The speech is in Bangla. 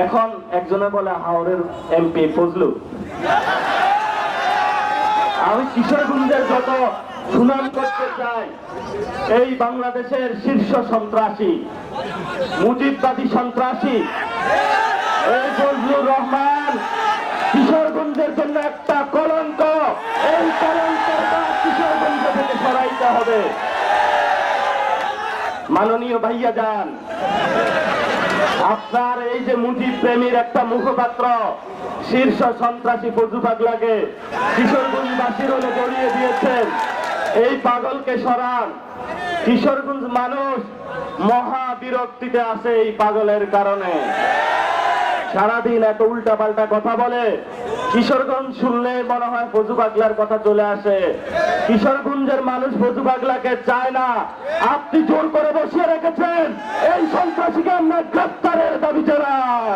এখন একজনে বলে হাওড়ের এমপি ফজলু। আমি কিশোরগঞ্জের যত সুনাম করতে চাই, এই বাংলাদেশের শীর্ষ সন্ত্রাসী, মুজিববাদী সন্ত্রাসী এই ফজলুর রহমান কিশোরগঞ্জের জন্য একটা কলঙ্ক। এই কলঙ্কটা কিশোরগঞ্জ থেকে সরাইতে হবে। মাননীয় ভাইয়া যান, আপনার এই যে মুজিব প্রেমীর একটা মুখপাত্র শীর্ষ সন্ত্রাসী ফজলু পাগলাকে কিশোরগঞ্জবাসীর হলে জড়িয়ে দিয়েছেন, এই পাগলকে সরান। কিশোরগঞ্জ মানুষ মহা বিরক্তিতে আছে এই পাগলের কারণে। সারাদিন এত উল্টা পাল্টা কথা বলে, কিশোরগঞ্জ শুনলে মনে হয় ফজলু পাগলার কথা চলে আসে। কিশোরগঞ্জের মানুষ ফজলু পাগলাকে চায় না। আপনি জোর করে বসিয়ে রেখেছেন, এই সন্ত্রাসীকে আমরা গ্রেফতারের দাবি জানাই।